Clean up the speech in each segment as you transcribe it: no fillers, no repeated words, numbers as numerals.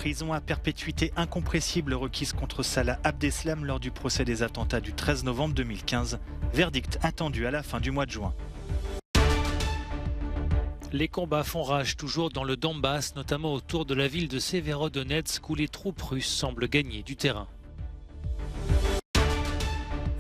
prison à perpétuité incompressible requise contre Salah Abdeslam lors du procès des attentats du 13 novembre 2015. Verdict attendu à la fin du mois de juin. Les combats font rage toujours dans le Donbass, notamment autour de la ville de Severodonetsk où les troupes russes semblent gagner du terrain.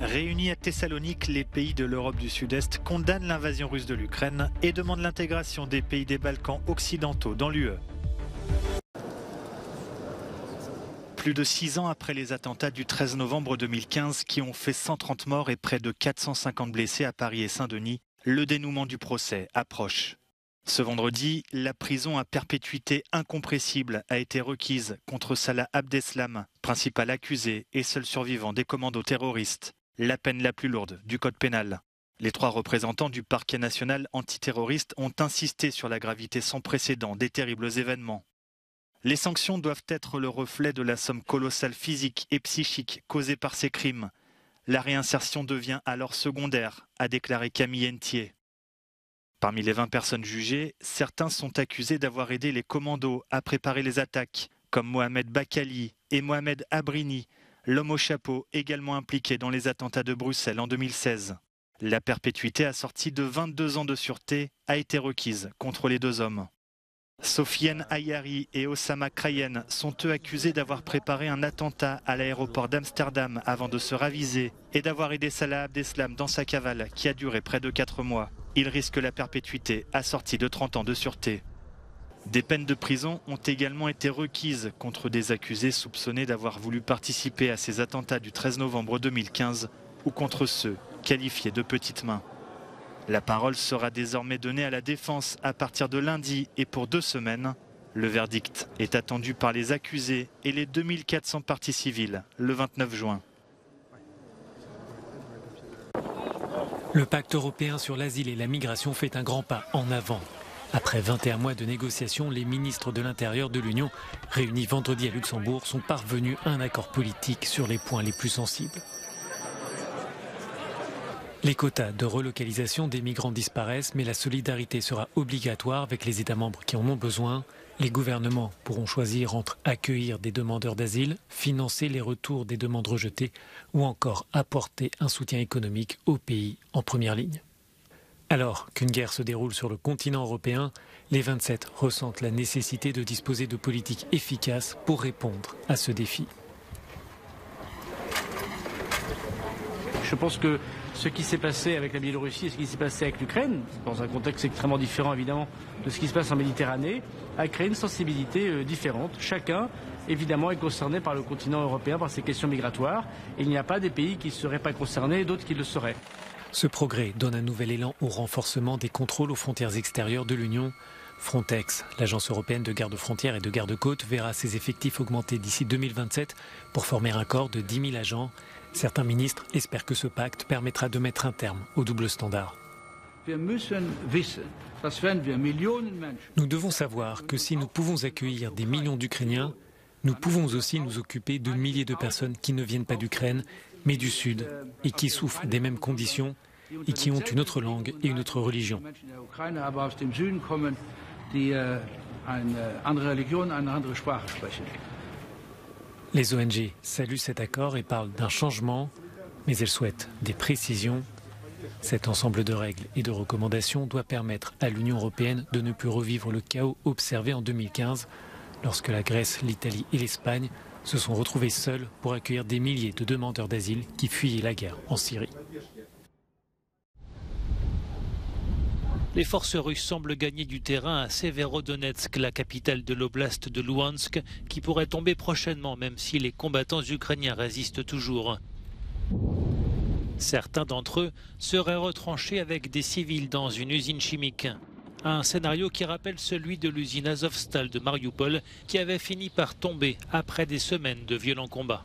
Réunis à Thessalonique, les pays de l'Europe du Sud-Est condamnent l'invasion russe de l'Ukraine et demandent l'intégration des pays des Balkans occidentaux dans l'UE. Plus de 6 ans après les attentats du 13 novembre 2015 qui ont fait 130 morts et près de 450 blessés à Paris et Saint-Denis, le dénouement du procès approche. Ce vendredi, la prison à perpétuité incompressible a été requise contre Salah Abdeslam, principal accusé et seul survivant des commandos terroristes. La peine la plus lourde du code pénal. Les 3 représentants du parquet national antiterroriste ont insisté sur la gravité sans précédent des terribles événements. Les sanctions doivent être le reflet de la somme colossale physique et psychique causée par ces crimes. La réinsertion devient alors secondaire, a déclaré Camille Hentier. Parmi les 20 personnes jugées, certains sont accusés d'avoir aidé les commandos à préparer les attaques, comme Mohamed Bakali et Mohamed Abrini, l'homme au chapeau également impliqué dans les attentats de Bruxelles en 2016. La perpétuité assortie de 22 ans de sûreté a été requise contre les 2 hommes. Sofiane Ayari et Osama Krayen sont eux accusés d'avoir préparé un attentat à l'aéroport d'Amsterdam avant de se raviser et d'avoir aidé Salah Abdeslam dans sa cavale qui a duré près de 4 mois. Ils risquent la perpétuité assortie de 30 ans de sûreté. Des peines de prison ont également été requises contre des accusés soupçonnés d'avoir voulu participer à ces attentats du 13 novembre 2015 ou contre ceux qualifiés de petites mains. La parole sera désormais donnée à la défense à partir de lundi et pour 2 semaines. Le verdict est attendu par les accusés et les 2400 parties civiles le 29 juin. Le pacte européen sur l'asile et la migration fait un grand pas en avant. Après 21 mois de négociations, les ministres de l'Intérieur de l'Union, réunis vendredi à Luxembourg, sont parvenus à un accord politique sur les points les plus sensibles. Les quotas de relocalisation des migrants disparaissent, mais la solidarité sera obligatoire avec les États membres qui en ont besoin. Les gouvernements pourront choisir entre accueillir des demandeurs d'asile, financer les retours des demandes rejetées ou encore apporter un soutien économique aux pays en première ligne. Alors qu'une guerre se déroule sur le continent européen, les 27 ressentent la nécessité de disposer de politiques efficaces pour répondre à ce défi. Je pense que ce qui s'est passé avec la Biélorussie et ce qui s'est passé avec l'Ukraine, dans un contexte extrêmement différent évidemment de ce qui se passe en Méditerranée, a créé une sensibilité différente. Chacun, évidemment, est concerné par le continent européen, par ces questions migratoires. Et il n'y a pas des pays qui ne seraient pas concernés et d'autres qui le seraient. Ce progrès donne un nouvel élan au renforcement des contrôles aux frontières extérieures de l'Union. Frontex, l'agence européenne de garde-frontières et de garde-côtes, verra ses effectifs augmenter d'ici 2027 pour former un corps de 10 000 agents. Certains ministres espèrent que ce pacte permettra de mettre un terme au double standard. Nous devons savoir que si nous pouvons accueillir des millions d'Ukrainiens, nous pouvons aussi nous occuper de milliers de personnes qui ne viennent pas d'Ukraine, mais du Sud, et qui souffrent des mêmes conditions, et qui ont une autre langue et une autre religion. Les ONG saluent cet accord et parlent d'un changement, mais elles souhaitent des précisions. Cet ensemble de règles et de recommandations doit permettre à l'Union européenne de ne plus revivre le chaos observé en 2015, lorsque la Grèce, l'Italie et l'Espagne se sont retrouvés seuls pour accueillir des milliers de demandeurs d'asile qui fuyaient la guerre en Syrie. Les forces russes semblent gagner du terrain à Severodonetsk, la capitale de l'oblast de Louhansk, qui pourrait tomber prochainement, même si les combattants ukrainiens résistent toujours. Certains d'entre eux seraient retranchés avec des civils dans une usine chimique. Un scénario qui rappelle celui de l'usine Azovstal de Mariupol, qui avait fini par tomber après des semaines de violents combats.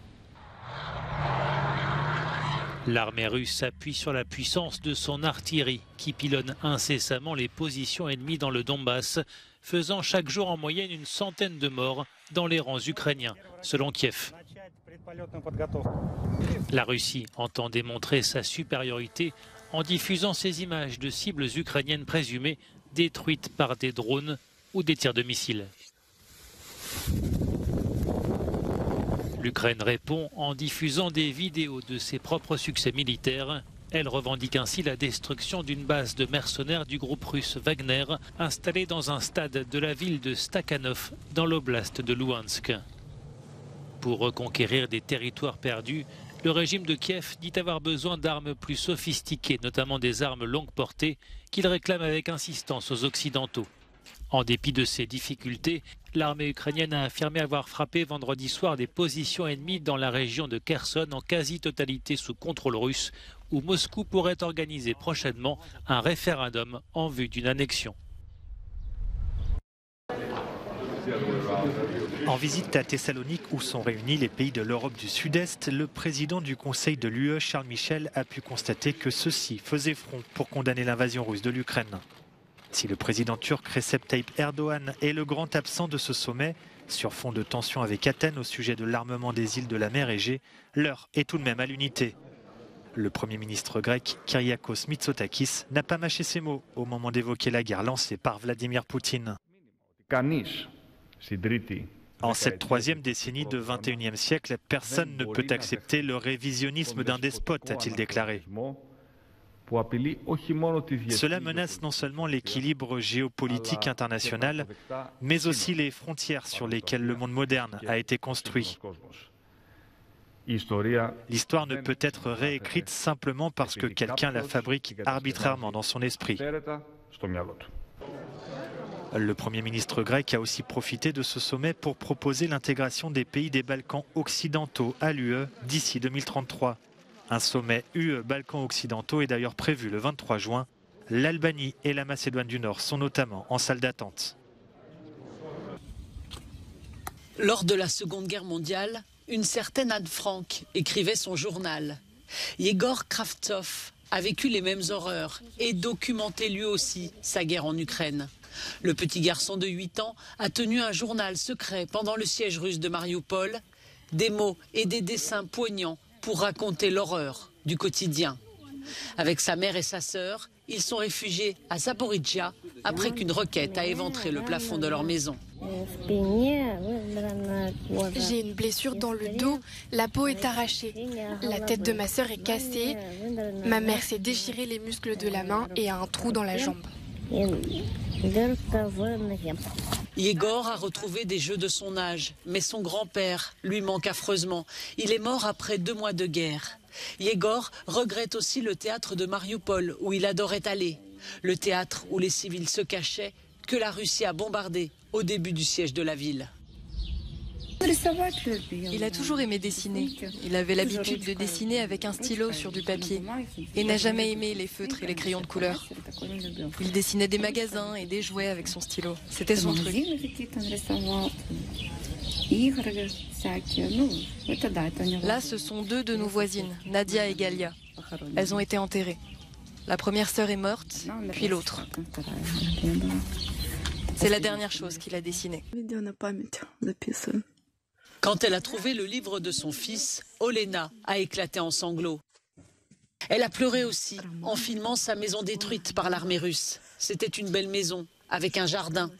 L'armée russe s'appuie sur la puissance de son artillerie qui pilonne incessamment les positions ennemies dans le Donbass, faisant chaque jour en moyenne une centaine de morts dans les rangs ukrainiens, selon Kiev. La Russie entend démontrer sa supériorité en diffusant ces images de cibles ukrainiennes présumées détruites par des drones ou des tirs de missiles. L'Ukraine répond en diffusant des vidéos de ses propres succès militaires. Elle revendique ainsi la destruction d'une base de mercenaires du groupe russe Wagner, installée dans un stade de la ville de Stakhanov, dans l'oblast de Louhansk. Pour reconquérir des territoires perdus, le régime de Kiev dit avoir besoin d'armes plus sophistiquées, notamment des armes longue portée, qu'il réclame avec insistance aux Occidentaux. En dépit de ces difficultés, l'armée ukrainienne a affirmé avoir frappé vendredi soir des positions ennemies dans la région de Kherson en quasi-totalité sous contrôle russe, où Moscou pourrait organiser prochainement un référendum en vue d'une annexion. En visite à Thessalonique, où sont réunis les pays de l'Europe du Sud-Est, le président du Conseil de l'UE, Charles Michel, a pu constater que ceux-ci faisaient front pour condamner l'invasion russe de l'Ukraine. Si le président turc Recep Tayyip Erdogan est le grand absent de ce sommet, sur fond de tensions avec Athènes au sujet de l'armement des îles de la mer Égée, l'heure est tout de même à l'unité. Le Premier ministre grec, Kyriakos Mitsotakis, n'a pas mâché ses mots au moment d'évoquer la guerre lancée par Vladimir Poutine. En cette troisième décennie du XXIe siècle, personne ne peut accepter le révisionnisme d'un despote, a-t-il déclaré. Cela menace non seulement l'équilibre géopolitique international, mais aussi les frontières sur lesquelles le monde moderne a été construit. L'histoire ne peut être réécrite simplement parce que quelqu'un la fabrique arbitrairement dans son esprit. Le Premier ministre grec a aussi profité de ce sommet pour proposer l'intégration des pays des Balkans occidentaux à l'UE d'ici 2033. Un sommet UE-Balkans occidentaux est d'ailleurs prévu le 23 juin. L'Albanie et la Macédoine du Nord sont notamment en salle d'attente. Lors de la Seconde Guerre mondiale, une certaine Anne Frank écrivait son journal. Yegor Kravtsov a vécu les mêmes horreurs et documenté lui aussi sa guerre en Ukraine. Le petit garçon de 8 ans a tenu un journal secret pendant le siège russe de Mariupol, des mots et des dessins poignants pour raconter l'horreur du quotidien. Avec sa mère et sa sœur, ils sont réfugiés à Zaporijia après qu'une roquette a éventré le plafond de leur maison. J'ai une blessure dans le dos, la peau est arrachée, la tête de ma sœur est cassée, ma mère s'est déchiré les muscles de la main et a un trou dans la jambe. Yegor a retrouvé des jeux de son âge, mais son grand-père lui manque affreusement. Il est mort après 2 mois de guerre. Yegor regrette aussi le théâtre de Mariupol où il adorait aller. Le théâtre où les civils se cachaient, que la Russie a bombardé au début du siège de la ville. Il a toujours aimé dessiner. Il avait l'habitude de dessiner avec un stylo sur du papier et n'a jamais aimé les feutres et les crayons de couleur. Il dessinait des magasins et des jouets avec son stylo. C'était son truc. Là, ce sont 2 de nos voisines, Nadia et Galia. Elles ont été enterrées. La première sœur est morte, puis l'autre. C'est la dernière chose qu'il a dessinée. Quand elle a trouvé le livre de son fils, Olena a éclaté en sanglots. Elle a pleuré aussi en filmant sa maison détruite par l'armée russe. C'était une belle maison avec un jardin.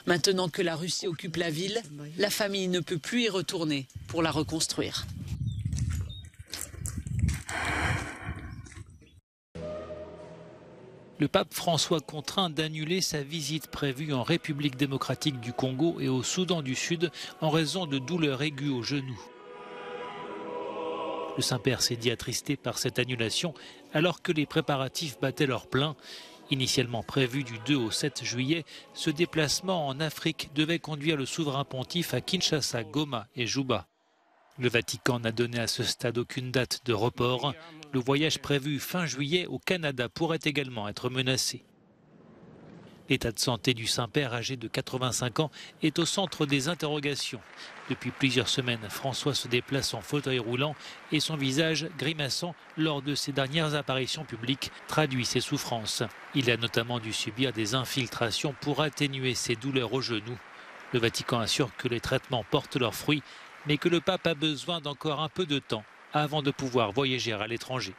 Maintenant que la Russie occupe la ville, la famille ne peut plus y retourner pour la reconstruire. Le pape François contraint d'annuler sa visite prévue en République démocratique du Congo et au Soudan du Sud en raison de douleurs aiguës au genou. Le Saint-Père s'est dit attristé par cette annulation alors que les préparatifs battaient leur plein. Initialement prévu du 2 au 7 juillet, ce déplacement en Afrique devait conduire le souverain pontife à Kinshasa, Goma et Juba. Le Vatican n'a donné à ce stade aucune date de report. Le voyage prévu fin juillet au Canada pourrait également être menacé. L'état de santé du Saint-Père, âgé de 85 ans, est au centre des interrogations. Depuis plusieurs semaines, François se déplace en fauteuil roulant et son visage grimaçant lors de ses dernières apparitions publiques traduit ses souffrances. Il a notamment dû subir des infiltrations pour atténuer ses douleurs au genou. Le Vatican assure que les traitements portent leurs fruits, mais que le pape a besoin d'encore un peu de temps avant de pouvoir voyager à l'étranger.